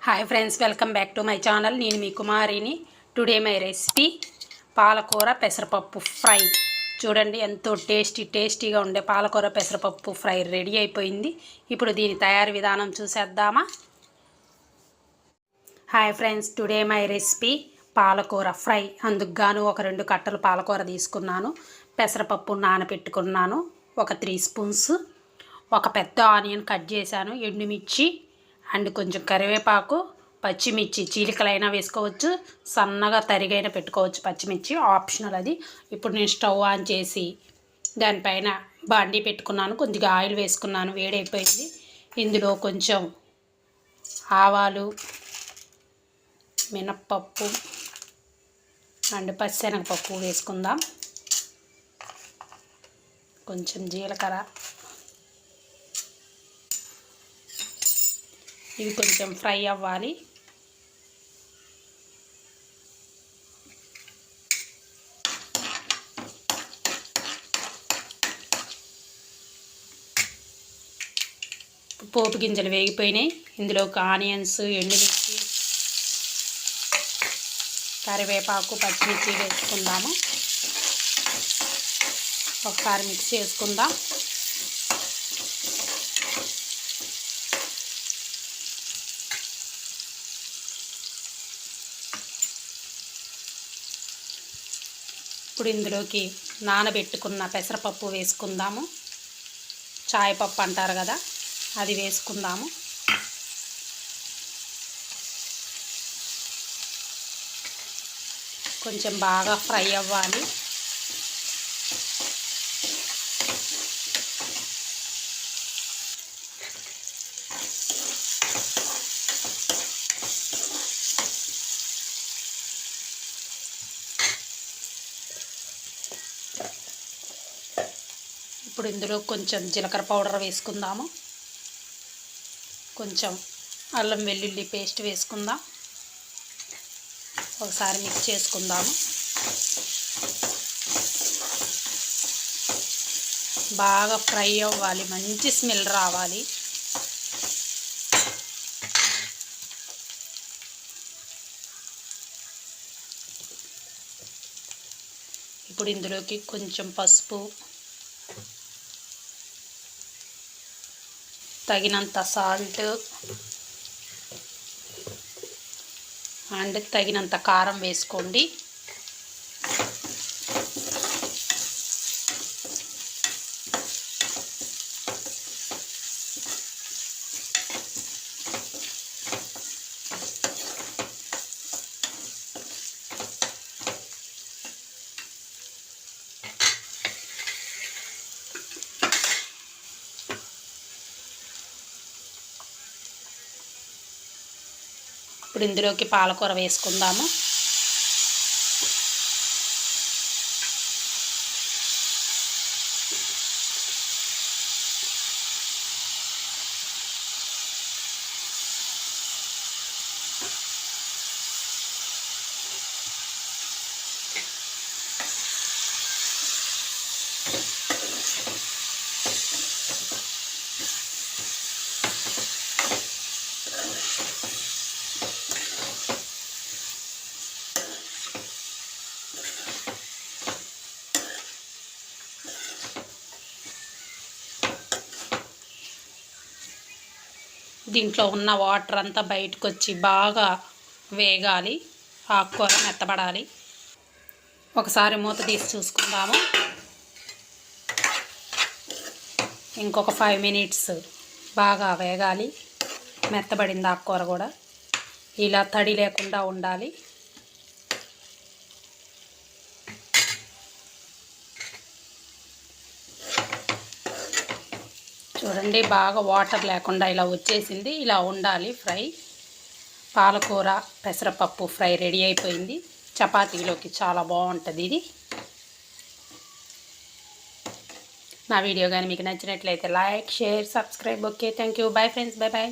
Hi friends, welcome back to my channel. నేను మీ కుమారిని. Today my recipe పాలకూర పెసరపప్పు fry. చూడండి, ఎంతో టేస్టీగా ఉండే పాలకూర పెసరపప్పు ఫ్రై రెడీ అయిపోయింది. ఇప్పుడు దీని తయారీ విధానం చూసేద్దామా? Hi friends, today my recipe పాలకూర ఫ్రై. అందుకు గాను ఒక 2 కట్టలు పాలకూర తీసుకున్నాను. పెసరపప్పు నానబెట్టుకున్నాను ఒక 3 స్పూన్స్. ఒక పెద్ద ఆనియన్ కట్ చేశాను, ఎండుమిర్చి అండ్ కొంచెం కరివేపాకు, పచ్చిమిర్చి చీలికలైనా వేసుకోవచ్చు, సన్నగా తరిగైనా పెట్టుకోవచ్చు. పచ్చిమిర్చి ఆప్షనల్ అది. ఇప్పుడు నేను స్టవ్ ఆన్ చేసి దానిపైన బాండీ పెట్టుకున్నాను. కొద్దిగా ఆయిల్ వేసుకున్నాను, వేడైపోయింది. ఇందులో కొంచెం ఆవాలు, మినప్పప్పు అండ్ పచ్చిశనగపప్పు వేసుకుందాం. కొంచెం జీలకర్ర, ఇవి కొంచెం ఫ్రై అవ్వాలి. పోపు గింజలు వేగిపోయినాయి. ఇందులోకి ఆనియన్స్, ఎండుమిర్చి, కరివేపాకు, పచ్చిమిర్చి వేసుకుందాము. ఒకసారి మిక్స్ చేసుకుందాం. ఇప్పుడు ఇందులోకి నానబెట్టుకున్న పెసరపప్పు వేసుకుందాము. చాయ్ పప్పు అంటారు కదా, అది వేసుకుందాము. కొంచెం బాగా ఫ్రై అవ్వాలి. ఇప్పుడు ఇందులో కొంచెం జీలకర్ర పౌడర్ వేసుకుందాము. కొంచెం అల్లం వెల్లుల్లి పేస్ట్ వేసుకుందాం. ఒకసారి మిక్స్ చేసుకుందాము. బాగా ఫ్రై అవ్వాలి, మంచి స్మెల్ రావాలి. ఇప్పుడు ఇందులోకి కొంచెం పసుపు, తగినంత సాల్ట్ అండ్ తగినంత కారం వేసుకోండి. ఇప్పుడు ఇందులోకి పాలకూర వేసుకుందాము. దీంట్లో ఉన్న వాటర్ అంతా బయటకు వచ్చి బాగా వేగాలి. ఆకుకూర మెత్తబడాలి. ఒకసారి మూత తీసి చూసుకుందాము. ఇంకొక 5 మినిట్స్ బాగా వేగాలి. మెత్తబడింది ఆకుకూర కూడా. ఇలా తడి లేకుండా ఉండాలి. చూడండి, బాగా వాటర్ లేకుండా ఇలా వచ్చేసింది. ఇలా ఉండాలి ఫ్రై. పాలకూర పెసరపప్పు ఫ్రై రెడీ అయిపోయింది. చపాతీలోకి చాలా బాగుంటుంది ఇది. నా వీడియో కానీ మీకు నచ్చినట్లయితే like, share, subscribe. Okay, thank you. Bye friends, bye bye.